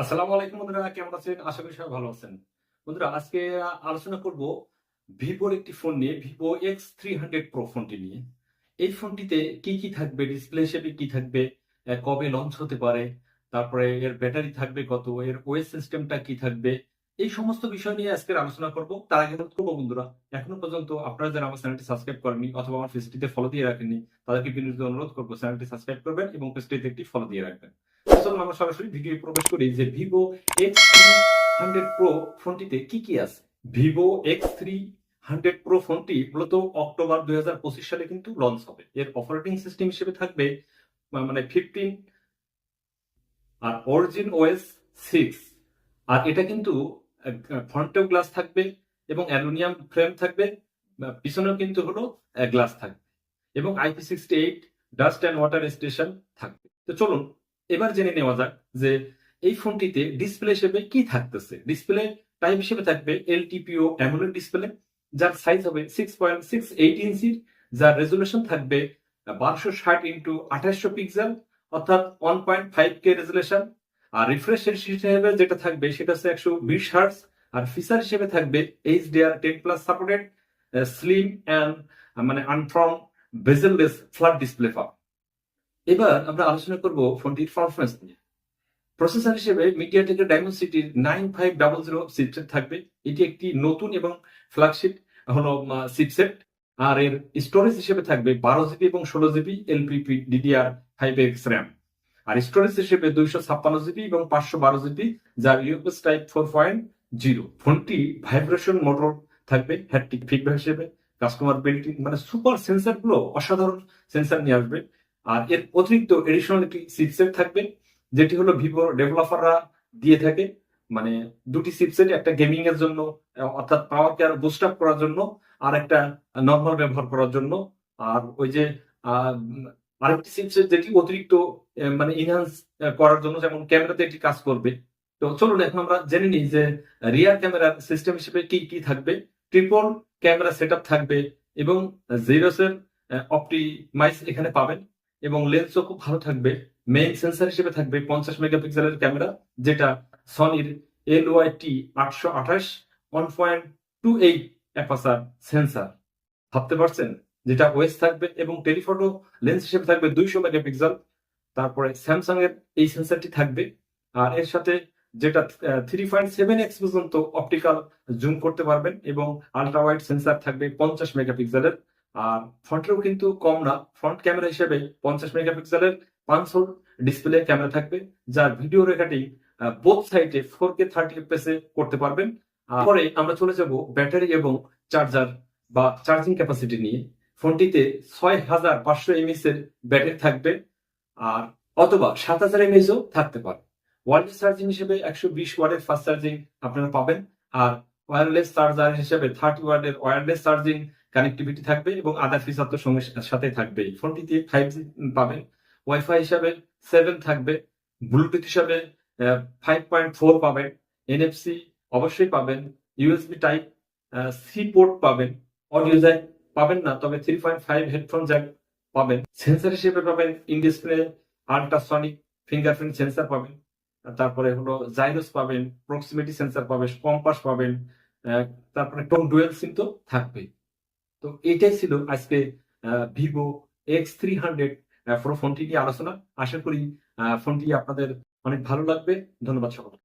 আসসালামু আলাইকুম বন্ধুরা, কেমন আছেন? আশা করি সবাই ভালো আছেন। বন্ধুরা, আজকে আলোচনা করব ভিভোর একটি ফোন নিয়ে, ভিভো X300 প্রো ফোনটি নিয়ে। এই ফোনটিতে কি কি থাকবে, ডিসপ্লে হিসেবে কি থাকবে, কবে লঞ্চ হতে পারে, তারপরে এর ব্যাটারি থাকবে কত, এর ওএস সিস্টেমটা কি থাকবে, এই সমস্ত বিষয় নিয়ে আজকে আলোচনা করব। তার আগে অনুরোধ করবো বন্ধুরা, এখনো পর্যন্ত আপনারা যারা আমার চ্যানেলটি সাবস্ক্রাইব করেননি অথবা আমার পেজটিতে ফলো দিয়ে রাখেননি, তাদেরকে বিনীত অনুরোধ করবো চ্যানেলটি সাবস্ক্রাইব করবেন এবং পেজটিতে একটি ফলো দিয়ে রাখবেন। চলুন আমরা সরাসরি ভিডিও প্রবেশ করি যে ভিভো X300 প্রো ফোনটিতে কি কি আছে। ভিভো X300 প্রো ফোনটি মূলত অক্টোবর 2025 সালে কিন্তু লঞ্চ হবে। এর অপারেটিং সিস্টেম হিসেবে থাকবে মানে 15 আর অরিজিন ওএস 6। আর এটা কিন্তু ফ্রন্টেও গ্লাস থাকবে এবং অ্যালুমিনিয়াম ফ্রেম থাকবে, পিছনেও কিন্তু হলো গ্লাস থাকবে এবং IP68 dust and water station থাকবে। তো চলুন এবার জেনে নেওয়া যাক যে এই ফোনটিতে ডিসপ্লে হিসেবে কি থাকতেছে। ডিসপ্লে টাইপ হিসেবে থাকবে এলটিপিও অ্যামোলেড ডিসপ্লে, যার সাইজ হবে 6.68 ইঞ্চির, যার রেজুলেশন থাকবে 1260 ইন্টু 2800 পিক্সেল, অর্থাৎ 1.5K রেজুলেশন। আর রিফ্রেশ রেট হিসেবে যেটা থাকবে সেটা হচ্ছে 120 হার্টজ। আর ফিচার হিসেবে থাকবে HDR10 plus supported slim and মানে আনফ্রম বেজেললেস ফ্ল্যাট ডিসপ্লে পাব। এবার আমরা আলোচনা করব ফোনটির পারফরমেন্স নিয়ে। প্রসেসর হিসেবে মিডিয়াটেকের ডাইমেনসিটির 9500 চিপসেট থাকবে। এটি একটি নতুন এবং ফ্ল্যাগশিপ হলো চিপসেট। আর এর স্টোরেজ হিসেবে থাকবে 12 জিবি এবং 16 জিবি এলপিপি DDR5X র্যাম। আর স্টোরেজ হিসেবে 256 জিবি এবং 512 জিবি, যার ইউএসবি টাইপ 4.0। ফোনটি ভাইব্রেশন মোটর থাকবে, হ্যাপটিক ফিডব্যাক হিসেবে কাস্টমার বিল্ট ইন মানে সুপার সেন্সর গুলো অসাধারণ সেন্সর নিয়ে আসবে। আর এর অতিরিক্ত এডিশনাল একটি চিপসেট থাকবে, যেটি হলো ভিভো ডেভেলপাররা দিয়ে থাকে। মানে দুটি চিপসেট, একটা গেমিং এর জন্য অর্থাৎ পাওয়ারকে আরো বুস্ট আপ করার জন্য, আর একটা নর্মাল ব্যবহার করার জন্য। আর ওই যে আরেকটি চিপসেট যেটি অতিরিক্ত মানে ইনহ্যান্স করার জন্য, যেমন ক্যামেরাতে একটি কাজ করবে। তো চলুন এখন আমরা জেনে নিই যে রিয়ার ক্যামেরার সিস্টেম হিসেবে কি কি থাকবে। ট্রিপল ক্যামেরা সেটআপ থাকবে এবং জিরোসের অপটিমাইজ এখানে পাবেন এবং লেন্সও খুব ভালো থাকবে। মেইন সেন্সর হিসেবে থাকবে 50 মেগাপিক্সেলের ক্যামেরা, যেটা সনির LYT 828 1.28 অ্যাপারচার সেন্সর। ভাবতে পারছেন, যেটা ওএস থাকবে এবং টেলিফটো লেন্স হিসেবে থাকবে 200 মেগাপিক্সেল। তারপরে স্যামসাং এর এই সেন্সরটি থাকবে। আর এর সাথে যেটা 3.7x পর্যন্ত অপটিক্যাল জুম করতে পারবেন এবং আলট্রা ওয়াইড সেন্সর থাকবে 50 মেগাপিক্সেলের। আর ফ্রন্টেও কিন্তু কম না, ফ্রন্ট ক্যামেরা হিসেবে 50 মেগাপিক্সেলের 500 ডিসপ্লে ক্যামেরা থাকবে, যার ভিডিও রেকর্ডিং বোথ সাইডে 4K 30 fps এ করতে পারবেন। পরে আমরা চলে যাব ব্যাটারি এবং চার্জার বা চার্জিং ক্যাপাসিটি নিয়ে। ফোনটিতে 6500 mAh এর ব্যাটারি থাকবে, আর অথবা 7000 mAh ও থাকতে পারে। ওয়্যারলেস চার্জিং হিসেবে 120 ওয়াটের ফাস্ট চার্জিং আপনারা পাবেন। আর ওয়্যারলেস চার্জার হিসেবে 30 ওয়াটের ওয়্যারলেস চার্জিং কানেক্টিভিটি থাকবে এবং আদার ফিচার তো সঙ্গে সাথে থাকবে। ফোনটিতে 5G পাবেন, ওয়াইফাই হিসাবে 7 থাকবে, ব্লুটুথ হিসাবে 5.4 পাবেন, NFC অবশ্যই পাবেন, ইউএসবি টাইপ সি পোর্ট পাবেন, অডিও জ্যাক পাবেন না, তবে 3.5 হেডফোন জ্যাক পাবেন। সেন্সর হিসেবে পাবেন in display ultrasonic fingerprint sensor পাবেন। তারপরে হলো জাইরোস পাবেন, প্রক্সিমিটি সেন্সর পাবেন, কম্পাস পাবেন, তারপরে টোন ডুয়েল সিম তো থাকবেই। তো এটাই ছিল আজকে ভিভো X300 প্রো ফোনটি নিয়ে আলোচনা। আশা করি ফোনটি আপনাদের অনেক ভালো লাগবে। ধন্যবাদ সকলকে।